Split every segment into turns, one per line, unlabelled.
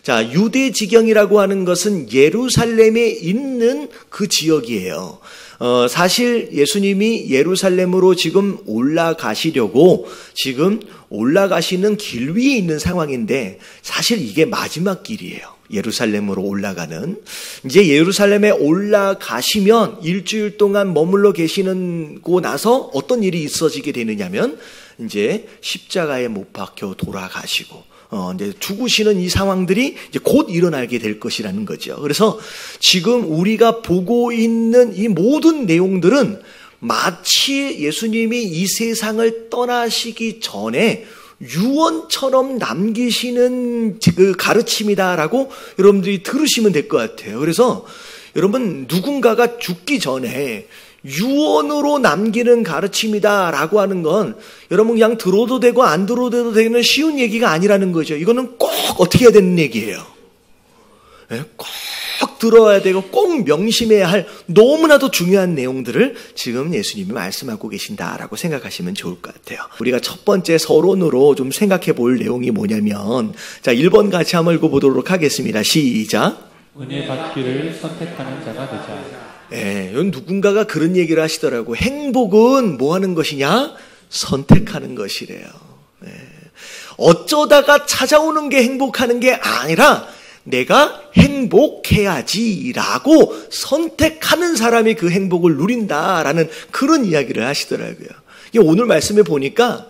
자, 유대 지경이라고 하는 것은 예루살렘에 있는 그 지역이에요. 사실 예수님이 예루살렘으로 지금 올라가시려고 지금 올라가시는 길 위에 있는 상황인데 사실 이게 마지막 길이에요. 예루살렘으로 올라가는. 이제 예루살렘에 올라가시면 일주일 동안 머물러 계시고 나서 어떤 일이 있어지게 되느냐면 이제 십자가에 못 박혀 돌아가시고 이제 죽으시는 이 상황들이 이제 곧 일어나게 될 것이라는 거죠. 그래서 지금 우리가 보고 있는 이 모든 내용들은 마치 예수님이 이 세상을 떠나시기 전에 유언처럼 남기시는 그 가르침이다라고 여러분들이 들으시면 될 것 같아요. 그래서 여러분 누군가가 죽기 전에 유언으로 남기는 가르침이다라고 하는 건 여러분 그냥 들어도 되고 안 들어도 되는 쉬운 얘기가 아니라는 거죠. 이거는 꼭 어떻게 해야 되는 얘기예요. 꼭 들어야 되고 꼭 명심해야 할 너무나도 중요한 내용들을 지금 예수님이 말씀하고 계신다라고 생각하시면 좋을 것 같아요. 우리가 첫 번째 서론으로 좀 생각해 볼 내용이 뭐냐면 자 1번 같이 한번 읽어보도록 하겠습니다. 시작.
은혜 받기를 선택하는 자가 되자.
누군가가 그런 얘기를 하시더라고. 행복은 뭐 하는 것이냐? 선택하는 것이래요. 어쩌다가 찾아오는 게 행복하는 게 아니라 내가 행복해야지라고 선택하는 사람이 그 행복을 누린다라는 그런 이야기를 하시더라고요. 오늘 말씀에 보니까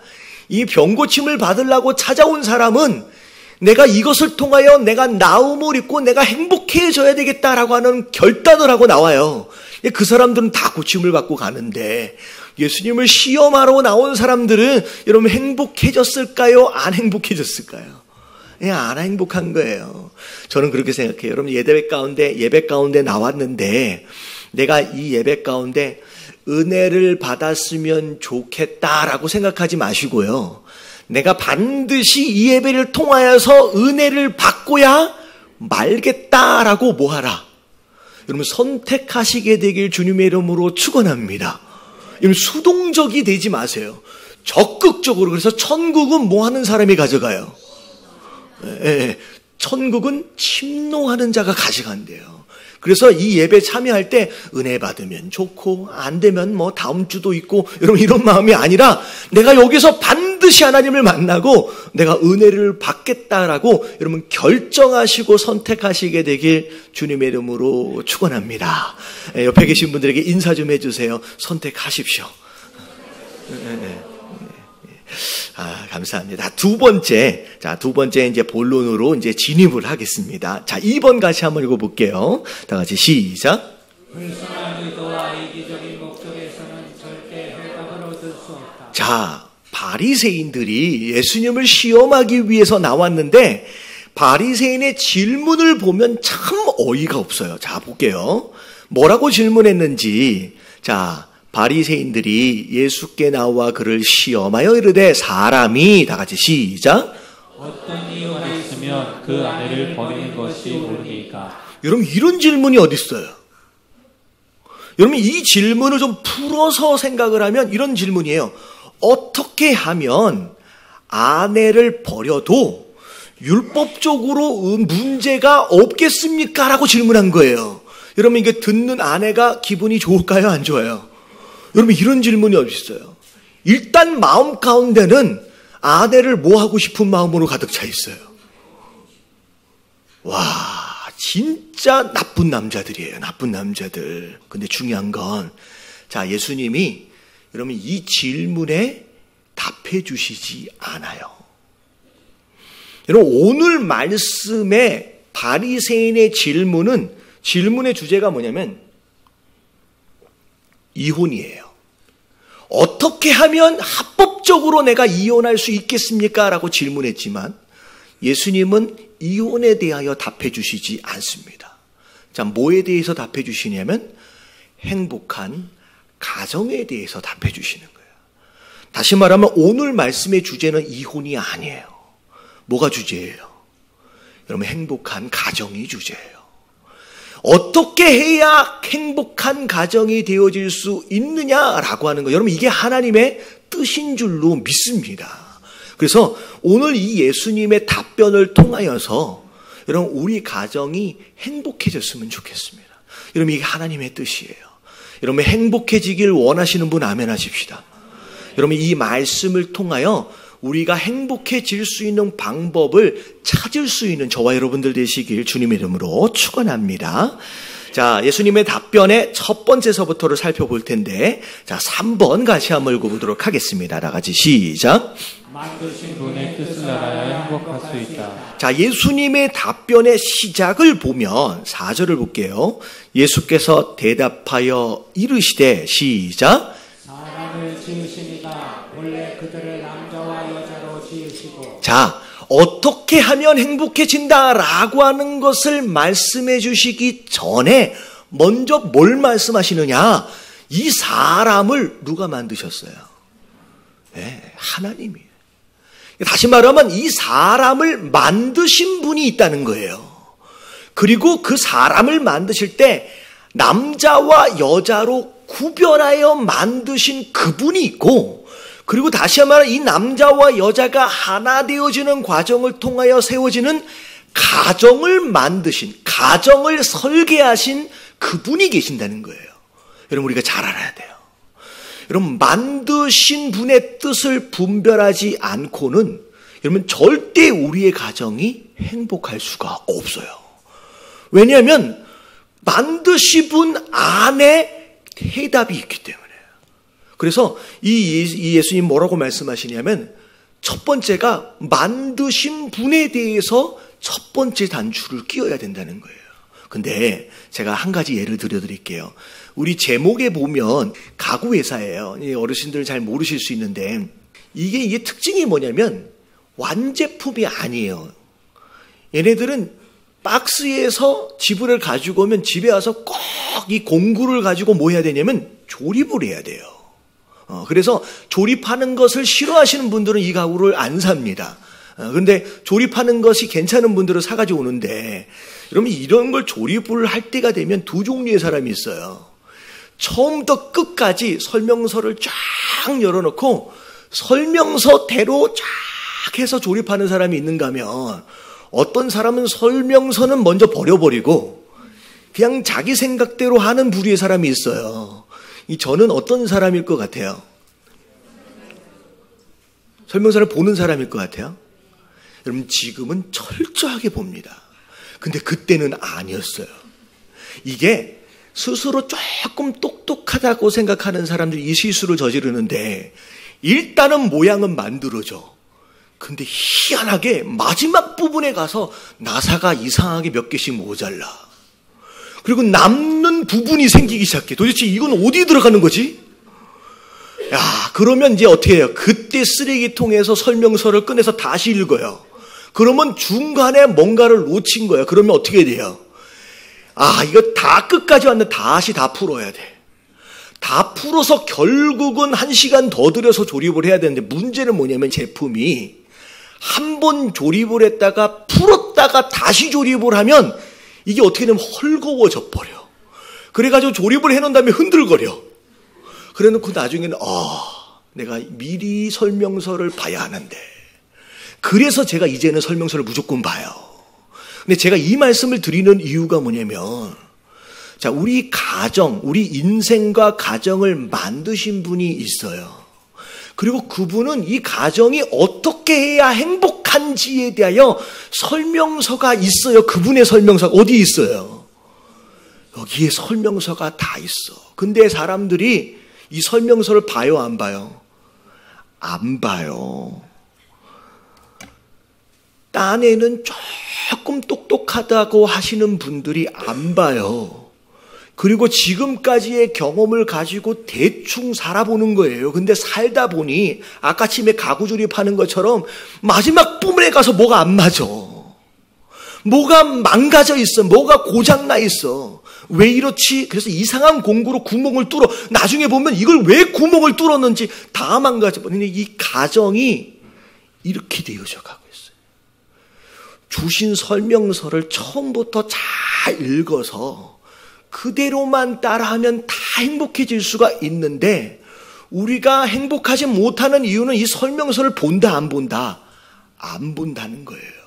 이 병고침을 받으려고 찾아온 사람은 내가 이것을 통하여 내가 나음을 입고 내가 행복해져야 되겠다라고 하는 결단을 하고 나와요. 그 사람들은 다 고침을 받고 가는데 예수님을 시험하러 나온 사람들은 여러분 행복해졌을까요? 안 행복해졌을까요? 안 행복한 거예요. 저는 그렇게 생각해요. 여러분 예배 가운데 나왔는데 내가 이 예배 가운데 은혜를 받았으면 좋겠다라고 생각하지 마시고요. 내가 반드시 이 예배를 통하여서 은혜를 받고야 말겠다라고 뭐하라. 여러분 선택하시게 되길 주님의 이름으로 축원합니다. 여러분 수동적이 되지 마세요. 적극적으로. 그래서 천국은 뭐 하는 사람이 가져가요? 천국은 침노하는 자가 가져간대요. 그래서 이 예배 참여할 때 은혜 받으면 좋고 안 되면 뭐 다음 주도 있고 여러분 이런 마음이 아니라 내가 여기서 반드시 하나님을 만나고 내가 은혜를 받겠다라고 여러분 결정하시고 선택하시게 되길 주님의 이름으로 축원합니다. 옆에 계신 분들에게 인사 좀 해주세요. 선택하십시오. 감사합니다. 두 번째 이제 본론으로 이제 진입을 하겠습니다. 자, 2번 같이 한번 읽어볼게요. 다 같이 시작.
불순한 의도와 이기적인 목적에서는 절대 해답을 얻을 수 없다.
자, 바리새인들이 예수님을 시험하기 위해서 나왔는데 바리새인의 질문을 보면 참 어이가 없어요. 자, 볼게요. 뭐라고 질문했는지. 자, 바리새인들이 예수께 나와 그를 시험하여 이르되 사람이 다 같이 시작.
어떤 이유가 있으면 그 아내를 버리는 것이 옳으니까.
여러분 이런 질문이 어디 있어요? 여러분 이 질문을 좀 풀어서 생각을 하면 이런 질문이에요. 어떻게 하면 아내를 버려도 율법적으로 문제가 없겠습니까? 라고 질문한 거예요. 여러분 이게 듣는 아내가 기분이 좋을까요? 안 좋아요? 여러분 이런 질문이 어디 있어요? 일단 마음 가운데는 아내를 뭐 하고 싶은 마음으로 가득 차 있어요. 와, 진짜 나쁜 남자들이에요. 나쁜 남자들. 근데 중요한 건 자, 예수님이 여러분 이 질문에 답해 주시지 않아요. 여러분 오늘 말씀의 바리새인의 질문의 주제가 뭐냐면 이혼이에요. 어떻게 하면 합법적으로 내가 이혼할 수 있겠습니까? 라고 질문했지만 예수님은 이혼에 대하여 답해 주시지 않습니다. 자, 뭐에 대해서 답해 주시냐면 행복한 가정에 대해서 답해 주시는 거예요. 다시 말하면 오늘 말씀의 주제는 이혼이 아니에요. 뭐가 주제예요? 여러분 행복한 가정이 주제예요. 어떻게 해야 행복한 가정이 되어질 수 있느냐라고 하는 거. 여러분 이게 하나님의 뜻인 줄로 믿습니다. 그래서 오늘 이 예수님의 답변을 통하여서 여러분, 우리 가정이 행복해졌으면 좋겠습니다. 여러분, 이게 하나님의 뜻이에요. 여러분, 행복해지길 원하시는 분 아멘 하십시다. 여러분, 이 말씀을 통하여 우리가 행복해질 수 있는 방법을 찾을 수 있는 저와 여러분들 되시길 주님의 이름으로 축원합니다. 자, 예수님의 답변의 첫 번째서부터를 살펴볼 텐데, 자, 3번 같이 한번 읽어보도록 하겠습니다. 다 같이 시작.
만드신 분의 뜻을 알아야 행복할 수 있다.
자, 예수님의 답변의 시작을 보면 4절을 볼게요. 예수께서 대답하여 이르시되 시작.
사람을 지으시니가 원래 그들을 남자와 여자로 지으시고.
자, 어떻게 하면 행복해진다라고 하는 것을 말씀해 주시기 전에 먼저 뭘 말씀하시느냐? 이 사람을 누가 만드셨어요? 네, 하나님이에요. 다시 말하면 이 사람을 만드신 분이 있다는 거예요. 그리고 그 사람을 만드실 때 남자와 여자로 구별하여 만드신 그분이 있고, 그리고 다시 말하면 이 남자와 여자가 하나 되어지는 과정을 통하여 세워지는 가정을 만드신, 가정을 설계하신 그분이 계신다는 거예요. 여러분, 우리가 잘 알아야 돼요. 여러분, 만드신 분의 뜻을 분별하지 않고는 여러분 절대 우리의 가정이 행복할 수가 없어요. 왜냐하면 만드신 분 안에 해답이 있기 때문에. 그래서 이 예수님 뭐라고 말씀하시냐면 첫 번째가 만드신 분에 대해서 첫 번째 단추를 끼워야 된다는 거예요. 근데 제가 한 가지 예를 들어드릴게요. 우리 제목에 보면 가구 회사예요. 어르신들은 잘 모르실 수 있는데 이게 특징이 뭐냐면 완제품이 아니에요. 얘네들은 박스에서 지불을 가지고 오면 집에 와서 꼭 이 공구를 가지고 뭐 해야 되냐면 조립을 해야 돼요. 그래서 조립하는 것을 싫어하시는 분들은 이 가구를 안 삽니다. 근데 조립하는 것이 괜찮은 분들은 사가지고 오는데, 여러분 이런 걸 조립을 할 때가 되면 두 종류의 사람이 있어요. 처음부터 끝까지 설명서를 쫙 열어놓고 설명서대로 쫙 해서 조립하는 사람이 있는가 하면, 어떤 사람은 설명서는 먼저 버려버리고 그냥 자기 생각대로 하는 부류의 사람이 있어요. 저는 어떤 사람일 것 같아요? 설명서를 보는 사람일 것 같아요? 여러분, 지금은 철저하게 봅니다. 근데 그때는 아니었어요. 이게 스스로 조금 똑똑하다고 생각하는 사람들이 이 실수를 저지르는데, 일단은 모양은 만들어져. 근데 희한하게 마지막 부분에 가서 나사가 이상하게 몇 개씩 모자라. 그리고 남는 부분이 생기기 시작해. 도대체 이건 어디 들어가는 거지? 야, 그러면 이제 어떻게 해요? 그때 쓰레기통에서 설명서를 꺼내서 다시 읽어요. 그러면 중간에 뭔가를 놓친 거예요. 그러면 어떻게 돼요? 아, 이거 다 끝까지 왔는데 다시 다 풀어야 돼. 다 풀어서 결국은 1시간 더 들여서 조립을 해야 되는데, 문제는 뭐냐면 제품이 한 번 조립을 했다가 풀었다가 다시 조립을 하면 이게 어떻게 되면 헐거워져 버려. 그래가지고 조립을 해놓은 다음에 흔들거려. 그래놓고 나중에는 내가 미리 설명서를 봐야 하는데. 그래서 제가 이제는 설명서를 무조건 봐요. 근데 제가 이 말씀을 드리는 이유가 뭐냐면, 자, 우리 가정, 우리 인생과 가정을 만드신 분이 있어요. 그리고 그분은 이 가정이 어떻게 해야 행복한지에 대하여 설명서가 있어요. 그분의 설명서가 어디 있어요? 여기에 설명서가 다 있어. 근데 사람들이 이 설명서를 봐요, 안 봐요? 안 봐요. 딴에는 조금 똑똑하다고 하시는 분들이 안 봐요. 그리고 지금까지의 경험을 가지고 대충 살아보는 거예요. 근데 살다 보니 아까 침에 가구 조립하는 것처럼 마지막 부분에 가서 뭐가 안 맞아. 뭐가 망가져 있어. 뭐가 고장나 있어. 왜 이렇지? 그래서 이상한 공구로 구멍을 뚫어. 나중에 보면 이걸 왜 구멍을 뚫었는지 다 망가져 버리는, 이 가정이 이렇게 되어져 가고 있어요. 주신 설명서를 처음부터 잘 읽어서 그대로만 따라하면 다 행복해질 수가 있는데, 우리가 행복하지 못하는 이유는 이 설명서를 본다 안 본다? 안 본다는 거예요.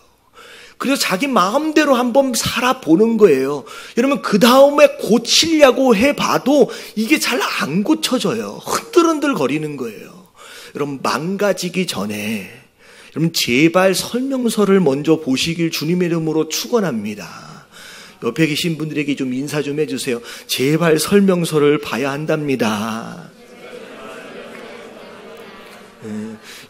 그래서 자기 마음대로 한번 살아보는 거예요. 여러분, 그 다음에 고치려고 해봐도 이게 잘 안 고쳐져요. 흔들흔들 거리는 거예요. 여러분, 망가지기 전에 여러분 제발 설명서를 먼저 보시길 주님의 이름으로 축원합니다. 옆에 계신 분들에게 좀 인사 좀 해주세요. 제발 설명서를 봐야 한답니다.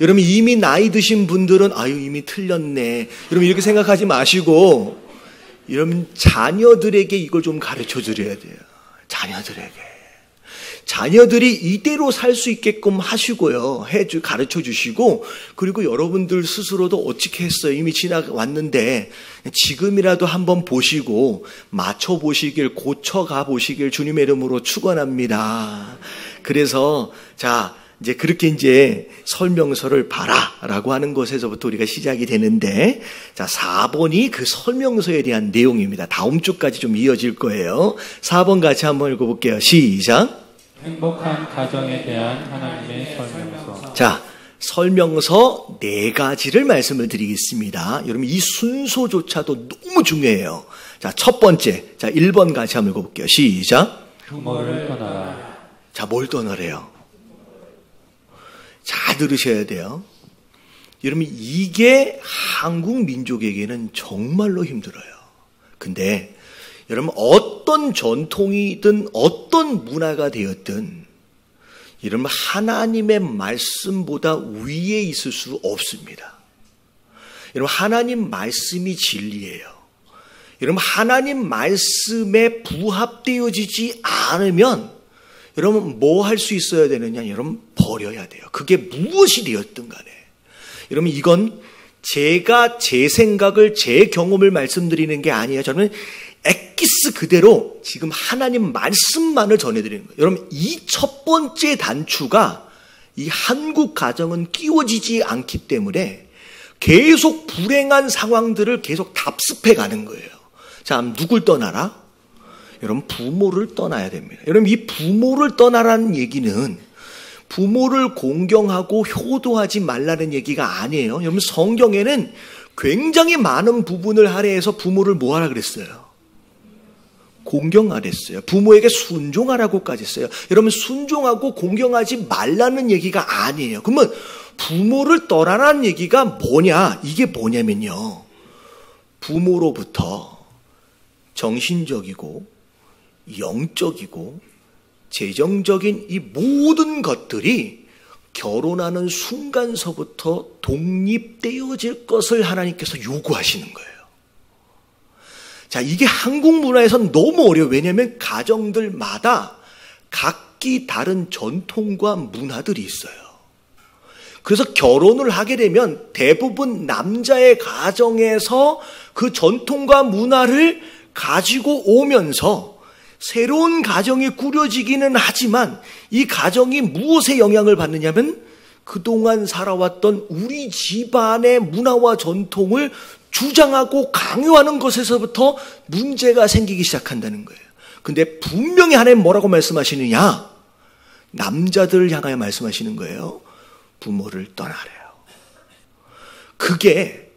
여러분, 이미 나이 드신 분들은 아유 이미 틀렸네, 여러분 이렇게 생각하지 마시고 여러분 자녀들에게 이걸 좀 가르쳐 드려야 돼요. 자녀들이 이대로 살 수 있게끔 하시고요, 가르쳐 주시고, 그리고 여러분들 스스로도 어떻게 했어요? 이미 지나왔는데 지금이라도 한번 보시고 맞춰 보시길, 고쳐가 보시길 주님의 이름으로 축원합니다. 그래서 자, 이제 그렇게 이제 설명서를 봐라라고 하는 것에서부터 우리가 시작이 되는데, 자, 4번이 그 설명서에 대한 내용입니다. 다음 주까지 좀 이어질 거예요. 4번 같이 한번 읽어볼게요. 시작.
행복한 가정에 대한 하나님의 설명서.
자, 설명서 4가지를 말씀을 드리겠습니다. 여러분, 이 순서조차도 너무 중요해요. 자, 첫 번째, 자, 1번 같이 한번 읽어볼게요. 시작.
부모를 떠나라.
자, 뭘 떠나래요? 잘 들으셔야 돼요. 여러분, 이게 한국 민족에게는 정말로 힘들어요. 근데 여러분, 어떤 전통이든 어떤 문화가 되었든 여러분, 하나님의 말씀보다 위에 있을 수 없습니다. 여러분, 하나님 말씀이 진리예요. 여러분, 하나님 말씀에 부합되어지지 않으면 여러분 뭐 할 수 있어야 되느냐? 여러분 버려야 돼요. 그게 무엇이 되었든 간에. 여러분, 이건 제가 제 생각을, 제 경험을 말씀드리는 게 아니에요. 저는 엑기스 그대로 지금 하나님 말씀만을 전해드리는 거예요. 여러분, 이 첫 번째 단추가 이 한국 가정은 끼워지지 않기 때문에 계속 불행한 상황들을 계속 답습해 가는 거예요. 자, 누굴 떠나라? 여러분, 부모를 떠나야 됩니다. 여러분, 이 부모를 떠나라는 얘기는 부모를 공경하고 효도하지 말라는 얘기가 아니에요. 여러분, 성경에는 굉장히 많은 부분을 할애해서 부모를 뭐 하라 그랬어요? 공경하랬어요. 부모에게 순종하라고까지 했어요. 여러분, 순종하고 공경하지 말라는 얘기가 아니에요. 그러면 부모를 떠나라는 얘기가 뭐냐? 이게 뭐냐면요, 부모로부터 정신적이고 영적이고 재정적인 이 모든 것들이 결혼하는 순간서부터 독립되어질 것을 하나님께서 요구하시는 거예요. 자, 이게 한국 문화에서는 너무 어려워요. 왜냐하면 가정들마다 각기 다른 전통과 문화들이 있어요. 그래서 결혼을 하게 되면 대부분 남자의 가정에서 그 전통과 문화를 가지고 오면서 새로운 가정이 꾸려지기는 하지만 이 가정이 무엇에 영향을 받느냐면 그동안 살아왔던 우리 집안의 문화와 전통을 주장하고 강요하는 것에서부터 문제가 생기기 시작한다는 거예요. 근데 분명히 하나님 뭐라고 말씀하시느냐? 남자들을 향하여 말씀하시는 거예요. 부모를 떠나래요. 그게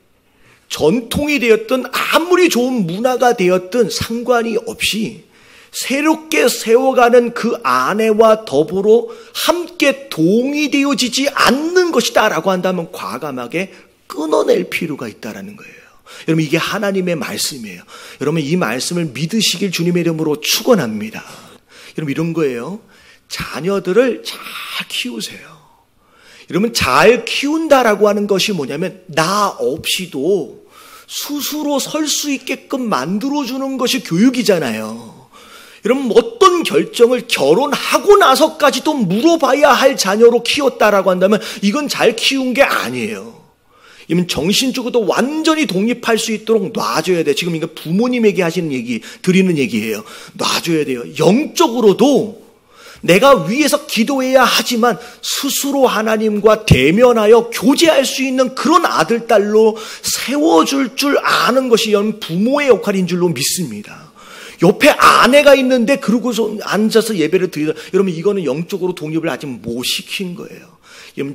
전통이 되었든 아무리 좋은 문화가 되었든 상관이 없이 새롭게 세워가는 그 아내와 더불어 함께 동의되어지지 않는 것이다 라고 한다면 과감하게 끊어낼 필요가 있다는 거예요. 여러분, 이게 하나님의 말씀이에요. 여러분, 이 말씀을 믿으시길 주님의 이름으로 축원합니다. 여러분, 이런 거예요. 자녀들을 잘 키우세요. 여러분, 잘 키운다라고 하는 것이 뭐냐면 나 없이도 스스로 설 수 있게끔 만들어주는 것이 교육이잖아요. 여러분, 어떤 결정을 결혼하고 나서까지도 물어봐야 할 자녀로 키웠다라고 한다면 이건 잘 키운 게 아니에요. 이건 정신적으로도 완전히 독립할 수 있도록 놔줘야 돼요. 지금 이거 부모님에게 하시는 얘기, 드리는 얘기예요. 놔줘야 돼요. 영적으로도 내가 위에서 기도해야 하지만 스스로 하나님과 대면하여 교제할 수 있는 그런 아들, 딸로 세워줄 줄 아는 것이 부모의 역할인 줄로 믿습니다. 옆에 아내가 있는데 그러고서 앉아서 예배를 드리다, 여러분, 이거는 영적으로 독립을 아직 못 시킨 거예요.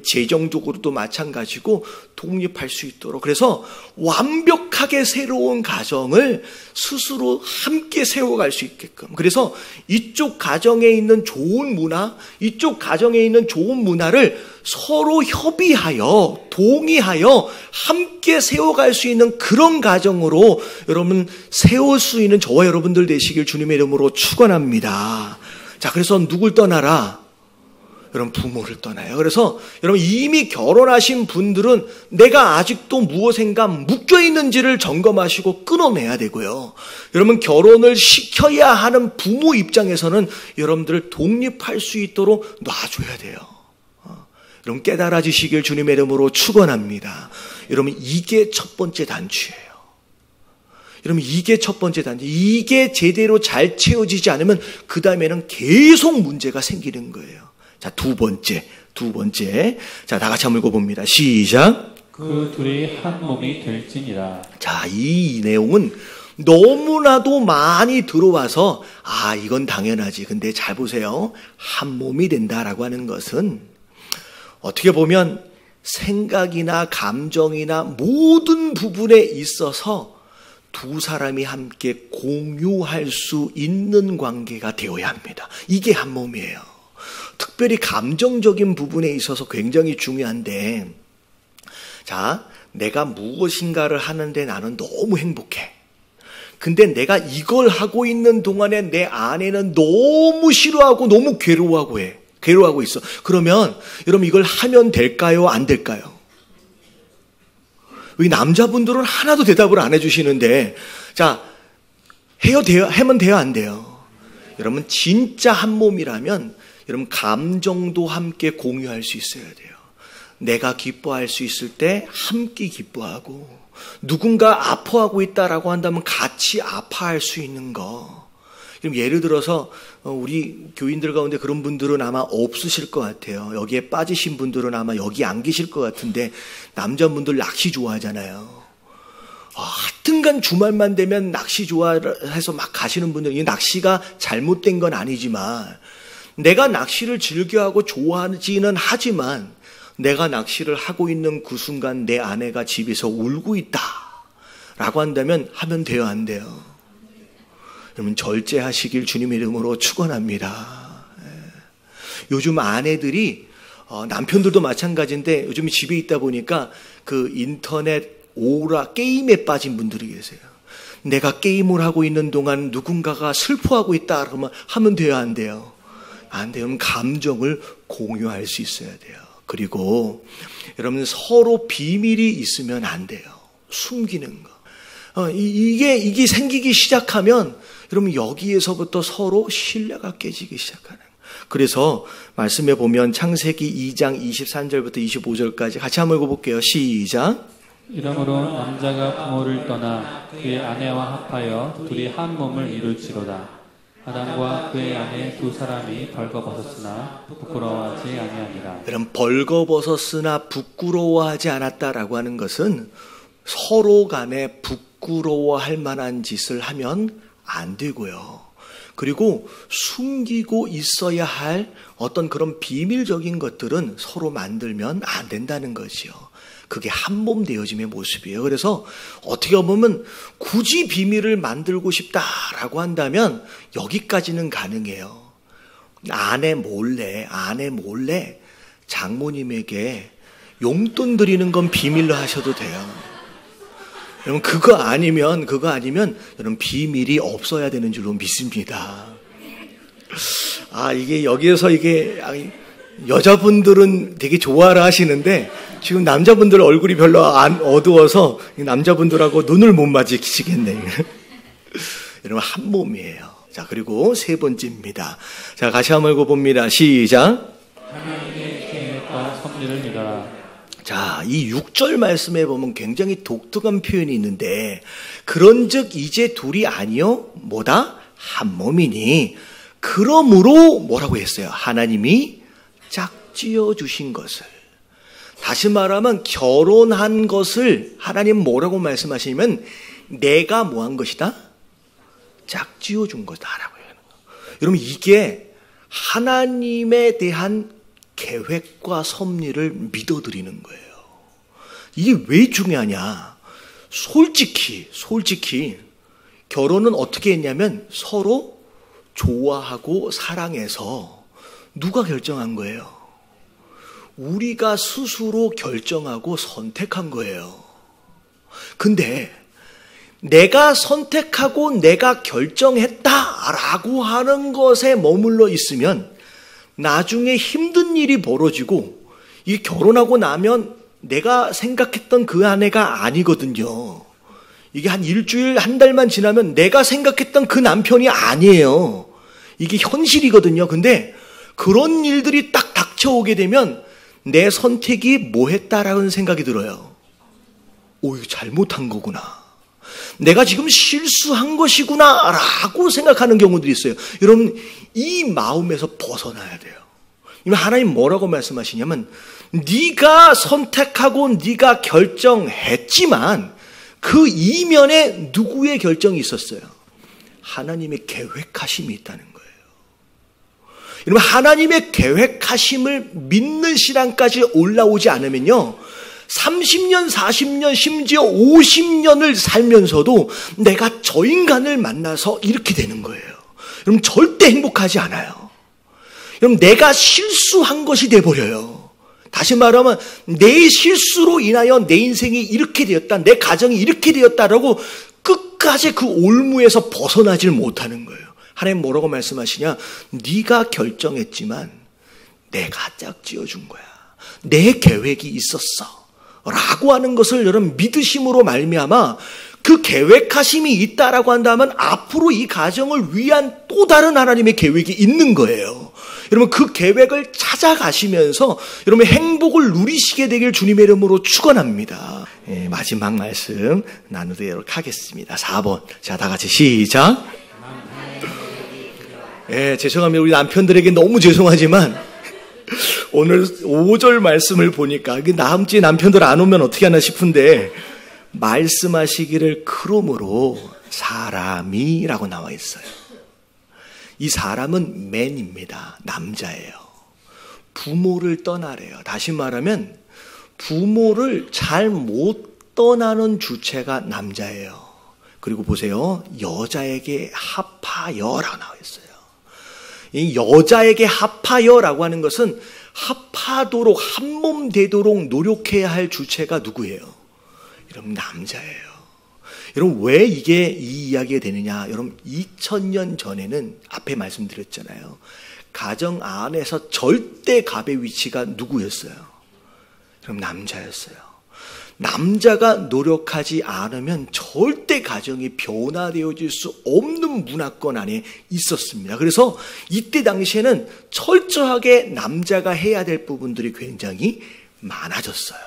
재정적으로도 마찬가지고 독립할 수 있도록. 그래서 완벽하게 새로운 가정을 스스로 함께 세워갈 수 있게끔. 그래서 이쪽 가정에 있는 좋은 문화, 이쪽 가정에 있는 좋은 문화를 서로 협의하여 동의하여 함께 세워갈 수 있는 그런 가정으로 여러분 세울 수 있는 저와 여러분들 되시길 주님의 이름으로 축원합니다. 자, 그래서 누굴 떠나라? 여러분 부모를 떠나요. 그래서 여러분 이미 결혼하신 분들은 내가 아직도 무엇인가 묶여있는지를 점검하시고 끊어내야 되고요. 여러분 결혼을 시켜야 하는 부모 입장에서는 여러분들을 독립할 수 있도록 놔줘야 돼요. 여러분 깨달아지시길 주님의 이름으로 축원합니다. 여러분 이게 첫 번째 단추예요. 여러분 이게 첫 번째 단추. 이게 제대로 잘 채워지지 않으면 그 다음에는 계속 문제가 생기는 거예요. 자, 두 번째. 자, 다 같이 한번 읽어봅니다. 시작.
그 둘이 한 몸이 될지니라.
자, 이 내용은 너무나도 많이 들어와서 이건 당연하지. 근데 잘 보세요. 한 몸이 된다라고 하는 것은 어떻게 보면 생각이나 감정이나 모든 부분에 있어서 두 사람이 함께 공유할 수 있는 관계가 되어야 합니다. 이게 한 몸이에요. 특별히 감정적인 부분에 있어서 굉장히 중요한데, 자, 내가 무엇인가를 하는데 나는 너무 행복해. 근데 내가 이걸 하고 있는 동안에 내 아내는 너무 싫어하고 너무 괴로워하고 있어. 그러면 여러분 이걸 하면 될까요? 안 될까요? 이 남자분들은 하나도 대답을 안 해주시는데, 자, 하면 돼요? 안 돼요? 여러분 진짜 한 몸이라면 여러분 감정도 함께 공유할 수 있어야 돼요. 내가 기뻐할 수 있을 때 함께 기뻐하고, 누군가 아파하고 있다라고 한다면 같이 아파할 수 있는 거. 그럼 예를 들어서 우리 교인들 가운데 그런 분들은 아마 없으실 것 같아요. 여기에 빠지신 분들은 아마 여기 안 계실 것 같은데, 남자분들 낚시 좋아하잖아요. 하여튼간 주말만 되면 낚시 좋아해서 막 가시는 분들, 이 낚시가 잘못된 건 아니지만, 내가 낚시를 즐겨하고 좋아하지는 하지만 내가 낚시를 하고 있는 그 순간 내 아내가 집에서 울고 있다 라고 한다면 하면 돼요? 안 돼요? 여러분 절제하시길 주님의 이름으로 축원합니다. 요즘 아내들이 남편들도 마찬가지인데 요즘 집에 있다 보니까 그 인터넷 오라 게임에 빠진 분들이 계세요. 내가 게임을 하고 있는 동안 누군가가 슬퍼하고 있다 그러면 하면 돼요? 안 돼요? 안 돼요. 감정을 공유할 수 있어야 돼요. 그리고 여러분 서로 비밀이 있으면 안 돼요. 숨기는 거. 이게 생기기 시작하면 여러분 여기에서부터 서로 신뢰가 깨지기 시작하는 거예요. 그래서 말씀해 보면 창세기 2장 23절부터 25절까지 같이 한번 읽어볼게요. 시작.
이러므로 남자가 부모를 떠나 그의 아내와 합하여 둘이 한 몸을 이룰지로다. 아담과 그의 아내 두 사람이 벌거벗었으나 부끄러워하지 아니하니라.
여러분 벌거벗었으나 부끄러워하지 않았다라고 하는 것은 서로 간에 부끄러워할 만한 짓을 하면 안 되고요. 그리고 숨기고 있어야 할 어떤 그런 비밀적인 것들은 서로 만들면 안 된다는 거지요. 그게 한몸 되어짐의 모습이에요. 그래서 어떻게 보면 굳이 비밀을 만들고 싶다라고 한다면 여기까지는 가능해요. 아내 몰래 장모님에게 용돈 드리는 건 비밀로 하셔도 돼요. 여러분 그거 아니면 여러분 비밀이 없어야 되는 줄로 믿습니다. 이게 여기에서 여자분들은 되게 좋아라 하시는데 지금 남자분들 얼굴이 별로 안 어두워서 남자분들하고 눈을 못 마주치겠네요. 여러분 한 몸이에요. 자, 그리고 세 번째입니다. 자, 같이 한번 읽어봅니다. 시작.
하나님의 계획과 섭리를 믿어라.
자, 이 6절 말씀에 보면 굉장히 독특한 표현이 있는데, 그런즉 이제 둘이 아니요 뭐다? 한 몸이니 그러므로 뭐라고 했어요? 하나님이 짝지어 주신 것을. 다시 말하면 결혼한 것을 하나님 뭐라고 말씀하시냐면 내가 뭐 한 것이다? 짝지어 준 것이다라고 해요. 여러분 이게 하나님에 대한 계획과 섭리를 믿어드리는 거예요. 이게 왜 중요하냐? 솔직히 결혼은 어떻게 했냐면 서로 좋아하고 사랑해서 누가 결정한 거예요? 우리가 스스로 결정하고 선택한 거예요. 근데 내가 선택하고 내가 결정했다라고 하는 것에 머물러 있으면 나중에 힘든 일이 벌어지고 이 결혼하고 나면 내가 생각했던 그 아내가 아니거든요. 이게 한 일주일, 한 달만 지나면 내가 생각했던 그 남편이 아니에요. 이게 현실이거든요. 근데 그런 일들이 딱 닥쳐오게 되면 내 선택이 뭐했다라는 생각이 들어요. 오, 이거 잘못한 거구나. 내가 지금 실수한 것이구나 라고 생각하는 경우들이 있어요. 여러분, 이 마음에서 벗어나야 돼요. 하나님 뭐라고 말씀하시냐면 네가 선택하고 네가 결정했지만 그 이면에 누구의 결정이 있었어요? 하나님의 계획하심이 있다는 거예요. 여러분, 하나님의 계획하심을 믿는 신앙까지 올라오지 않으면요, 30년, 40년, 심지어 50년을 살면서도 내가 저 인간을 만나서 이렇게 되는 거예요. 여러분, 절대 행복하지 않아요. 여러분, 내가 실수한 것이 돼버려요. 다시 말하면 내 실수로 인하여 내 인생이 이렇게 되었다, 내 가정이 이렇게 되었다라고 끝까지 그 올무에서 벗어나질 못하는 거예요. 하나님 뭐라고 말씀하시냐? 네가 결정했지만 내가 짝지어준 거야. 내 계획이 있었어 라고 하는 것을 여러분 믿으심으로 말미암아 그 계획하심이 있다라고 한다면 앞으로 이 가정을 위한 또 다른 하나님의 계획이 있는 거예요. 여러분, 그 계획을 찾아가시면서 여러분 행복을 누리시게 되길 주님의 이름으로 축원합니다. 마지막 말씀 나누도록 하겠습니다. 4번. 자, 다 같이 시작. 죄송합니다. 우리 남편들에게 너무 죄송하지만 오늘 5절 말씀을 보니까 다음 주에 남편들 안 오면 어떻게 하나 싶은데 말씀하시기를 그러므로 사람이라고 나와 있어요. 이 사람은 man입니다. 남자예요. 부모를 떠나래요. 다시 말하면 부모를 잘 못 떠나는 주체가 남자예요. 그리고 보세요. 여자에게 합하여라고 나와 있어요. 이 여자에게 합하여라고 하는 것은 합하도록 한몸 되도록 노력해야 할 주체가 누구예요? 여러분, 남자예요. 여러분, 왜 이게 이 이야기가 되느냐? 여러분, 2000년 전에는 앞에 말씀드렸잖아요. 가정 안에서 절대 갑의 위치가 누구였어요? 여러분, 남자였어요. 남자가 노력하지 않으면 절대 가정이 변화되어질 수 없는 문화권 안에 있었습니다. 그래서 이때 당시에는 철저하게 남자가 해야 될 부분들이 굉장히 많아졌어요.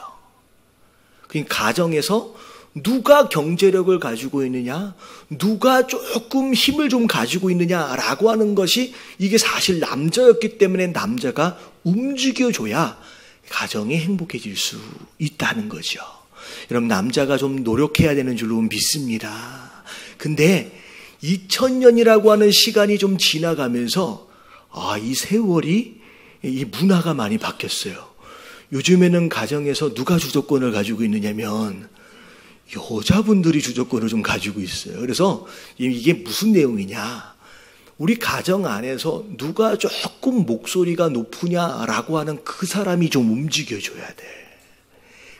그러니까 가정에서 누가 경제력을 가지고 있느냐, 누가 조금 힘을 좀 가지고 있느냐라고 하는 것이 이게 사실 남자였기 때문에 남자가 움직여줘야 가정이 행복해질 수 있다는 거죠. 여러분, 남자가 좀 노력해야 되는 줄로 믿습니다. 근데 2000년이라고 하는 시간이 좀 지나가면서 이 세월이 이 문화가 많이 바뀌었어요. 요즘에는 가정에서 누가 주도권을 가지고 있느냐면 여자분들이 주도권을 좀 가지고 있어요. 그래서 이게 무슨 내용이냐? 우리 가정 안에서 누가 조금 목소리가 높으냐라고 하는 그 사람이 좀 움직여줘야 돼.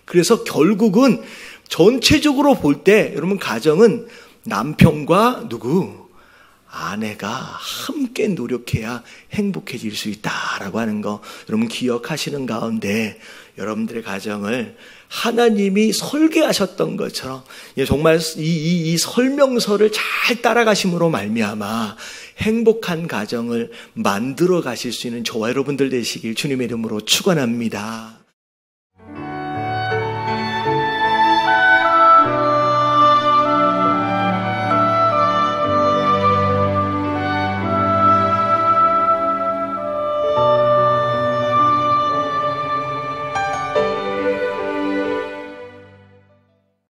그래서 결국은 전체적으로 볼 때 여러분 가정은 남편과 아내가 함께 노력해야 행복해질 수 있다라고 하는 거 여러분 기억하시는 가운데 여러분들의 가정을 하나님이 설계하셨던 것처럼 정말 이 설명서를 잘 따라가심으로 말미암아 행복한 가정을 만들어 가실 수 있는 저와 여러분들 되시길 주님의 이름으로 축원합니다.